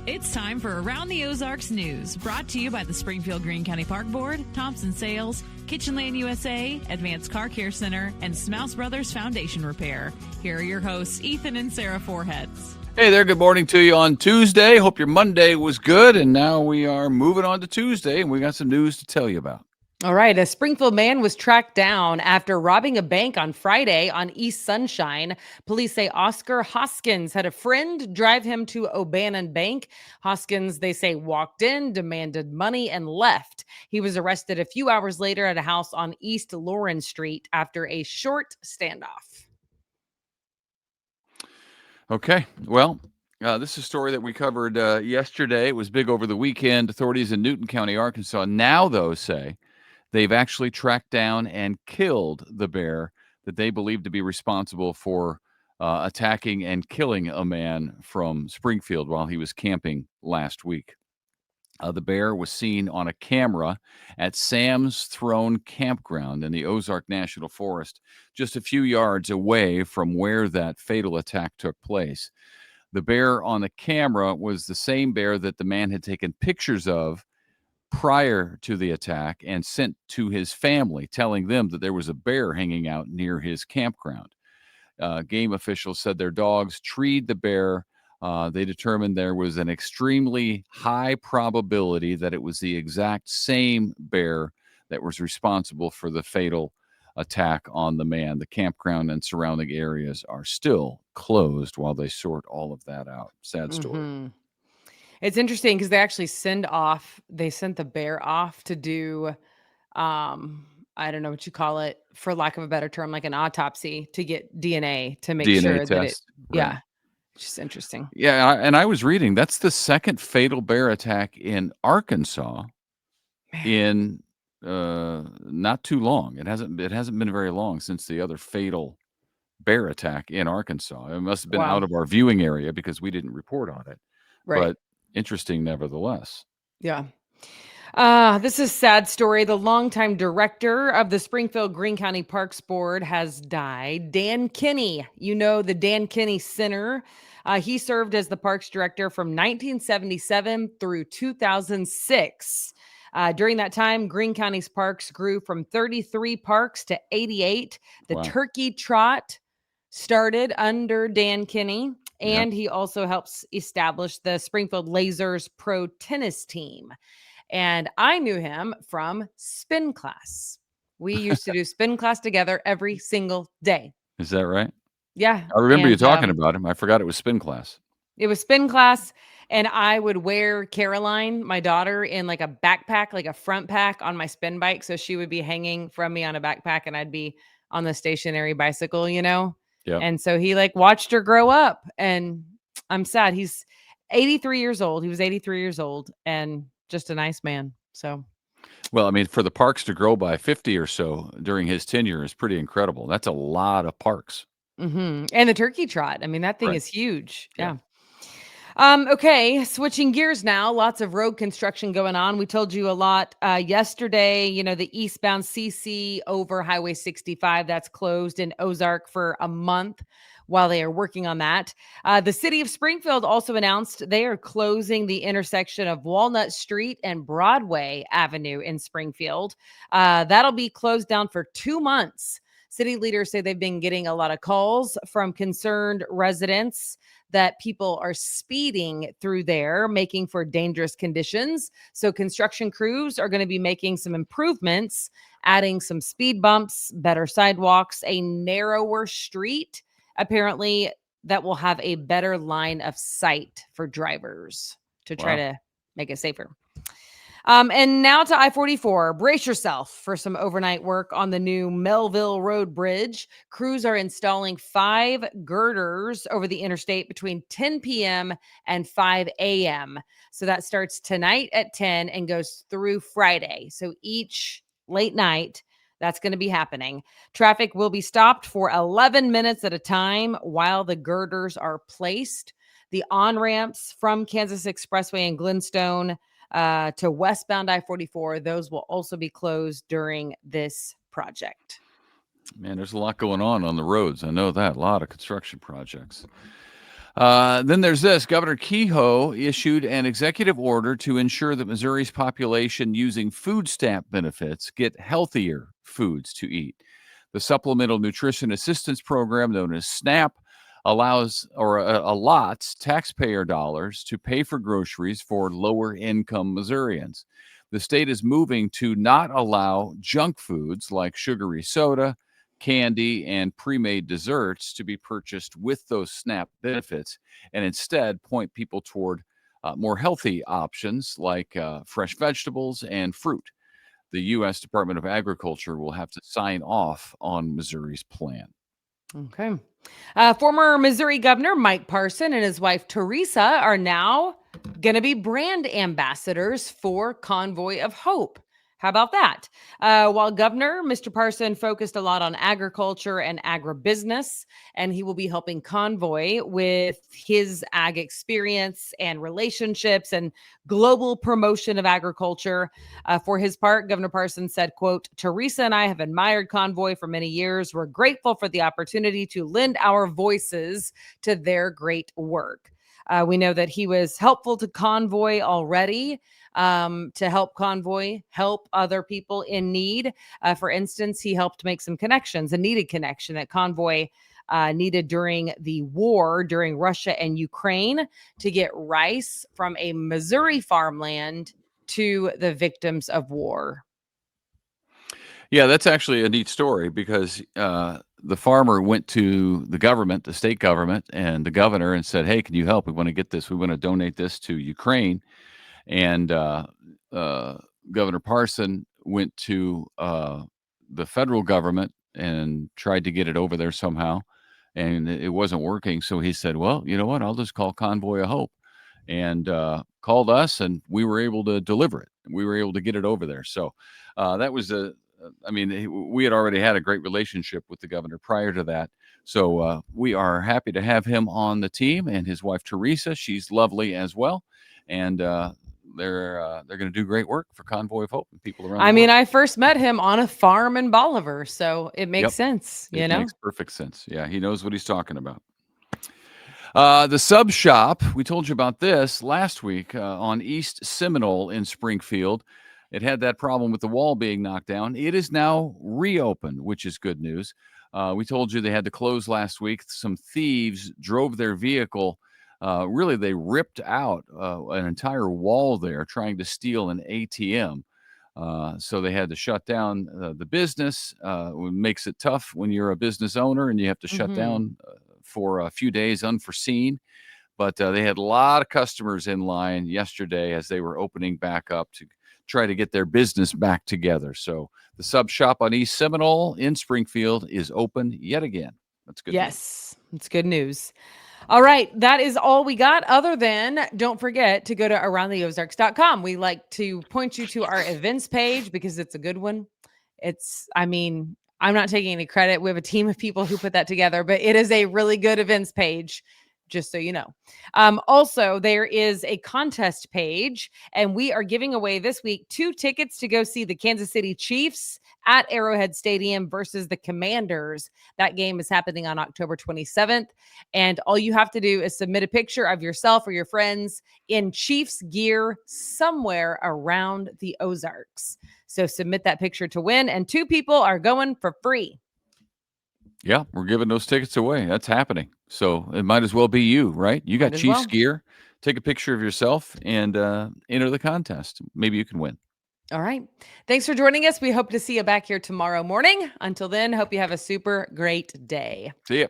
It's time for Around the Ozarks News, brought to you by the Springfield Greene County Park Board, Thompson Sales, Kitchen Lane USA, Advanced Car Care Center, and Smouse Brothers Foundation Repair. Here are your hosts, Ethan and Sarah Foreheads. Hey there, good morning to you on Tuesday. Hope your Monday was good, and now we are moving on to Tuesday, and we got some news to tell you about. All right. A Springfield man was tracked down after robbing a bank on Friday on East Sunshine. Police say Oscar Hoskins had a friend drive him to O'Bannon Bank. Hoskins, they say, walked in, demanded money, and left. He was arrested a few hours later at a house on East Lawrence Street after a short standoff. Okay, well, this is a story that we covered yesterday. It was big over the weekend. Authorities in Newton County, Arkansas, now, though, say they've actually tracked down and killed the bear that they believe to be responsible for attacking and killing a man from Springfield while he was camping last week. The bear was seen on a camera at Sam's Throne Campground in the Ozark National Forest, just a few yards away from where that fatal attack took place. The bear on the camera was the same bear that the man had taken pictures of prior to the attack and sent to his family, telling them that there was a bear hanging out near his campground. Game officials said their dogs treed the bear. They determined there was an extremely high probability that it was the exact same bear that was responsible for the fatal attack on the man. The campground and surrounding areas are still closed while they sort all of that out. Sad story. Mm-hmm. It's interesting because they actually sent the bear off to do, I don't know what you call it, for lack of a better term, like an autopsy to get DNA to make DNA sure test, that it, right. yeah, just interesting. Yeah, and I was reading that's the second fatal bear attack in Arkansas in not too long. It hasn't been very long since the other fatal bear attack in Arkansas. It must have been out of our viewing area because we didn't report on it. Right. But interesting nevertheless. Yeah. This is a sad story. The longtime director of the Springfield Greene County Parks Board has died. Dan Kinney, the Dan Kinney Center. He served as the parks director from 1977 through 2006. During that time, Greene County's parks grew from 33 parks to 88. The Turkey Trot started under Dan Kinney, and he also helps establish the Springfield Lasers Pro Tennis Team. And I knew him from spin class. We used to do spin class together every single day. Is that right? Yeah. I remember you talking about him. I forgot it was spin class. It was spin class. And I would wear Caroline, my daughter, in like a backpack, like a front pack on my spin bike. So she would be hanging from me on a backpack and I'd be on the stationary bicycle, Yeah. And so he watched her grow up, and I'm sad. He's 83 years old. He was 83 years old and just a nice man. So, well, I mean, for the parks to grow by 50 or so during his tenure is pretty incredible. That's a lot of parks. Mm-hmm. And the Turkey Trot. I mean, that thing is huge. Yeah. Okay, switching gears now. Lots of road construction going on. We told you a lot yesterday. The eastbound CC over Highway 65, that's closed in Ozark for a month while they are working on that. The city of Springfield also announced they are closing the intersection of Walnut Street and Broadway Avenue in Springfield. That'll be closed down for 2 months. City leaders say they've been getting a lot of calls from concerned residents that people are speeding through there, making for dangerous conditions. So construction crews are going to be making some improvements, adding some speed bumps, better sidewalks, a narrower street, apparently, that will have a better line of sight for drivers to try to make it safer. And now to I-44. Brace yourself for some overnight work on the new Melville Road Bridge. Crews are installing 5 girders over the interstate between 10 p.m. and 5 a.m. So that starts tonight at 10 and goes through Friday. So each late night, that's going to be happening. Traffic will be stopped for 11 minutes at a time while the girders are placed. The on-ramps from Kansas Expressway and Glenstone to westbound I-44, those will also be closed during this project. Man, there's a lot going on the roads. I know that. A lot of construction projects. Then there's this. Governor Kehoe issued an executive order to ensure that Missouri's population using food stamp benefits get healthier foods to eat. The Supplemental Nutrition Assistance Program, known as SNAP, allows or allots taxpayer dollars to pay for groceries for lower income Missourians. The state is moving to not allow junk foods like sugary soda, candy, and pre-made desserts to be purchased with those SNAP benefits, and instead point people toward more healthy options like fresh vegetables and fruit. The U.S. Department of Agriculture will have to sign off on Missouri's plan. Okay. Former Missouri Governor Mike Parson and his wife Teresa are now going to be brand ambassadors for Convoy of Hope. How about that? While governor, Mr. Parson focused a lot on agriculture and agribusiness, and he will be helping Convoy with his ag experience and relationships and global promotion of agriculture. For his part, Governor Parson said, quote, "Teresa and I have admired Convoy for many years. We're grateful for the opportunity to lend our voices to their great work." We know that he was helpful to Convoy already, to help Convoy help other people in need. For instance, he helped make some connections, a needed connection that Convoy needed during the war, during Russia and Ukraine, to get rice from a Missouri farmland to the victims of war. Yeah, that's actually a neat story because the farmer went to the government, the state government, and the governor and said, "Hey, can you help? We want to get this. We want to donate this to Ukraine." And Governor Parson went to the federal government and tried to get it over there somehow, and it wasn't working. So he said, "Well, you know what? I'll just call Convoy of Hope," and called us, and we were able to deliver it. We were able to get it over there. So that was we had already had a great relationship with the governor prior to that. So we are happy to have him on the team, and his wife Teresa. She's lovely as well, and they're going to do great work for Convoy of Hope and people around. I mean, I first met him on a farm in Bolivar, so it makes sense. It makes perfect sense. Yeah, he knows what he's talking about. The sub shop, we told you about this last week on East Seminole in Springfield. It had that problem with the wall being knocked down. It is now reopened, which is good news. We told you they had to close last week. Some thieves drove their vehicle. Really, they ripped out an entire wall there trying to steal an ATM. So they had to shut down the business. It makes it tough when you're a business owner and you have to shut down for a few days unforeseen. But they had a lot of customers in line yesterday as they were opening back up to try to get their business back together. So the sub shop on East Seminole in Springfield is open yet again. That's good. Yes, it's good news. All right, that is all we got, other than don't forget to go to aroundtheozarks.com. We like to point you to our events page because it's a good one. I'm not taking any credit. We have a team of people who put that together, but it is a really good events page, just so you know. Also, there is a contest page, and we are giving away this week 2 tickets to go see the Kansas City Chiefs at Arrowhead Stadium versus the Commanders. That game is happening on October 27th. And all you have to do is submit a picture of yourself or your friends in Chiefs gear somewhere around the Ozarks. So submit that picture to win, and 2 people are going for free. Yeah, we're giving those tickets away. That's happening. So it might as well be you, right? You got Chiefs gear. Take a picture of yourself and enter the contest. Maybe you can win. All right. Thanks for joining us. We hope to see you back here tomorrow morning. Until then, hope you have a super great day. See ya.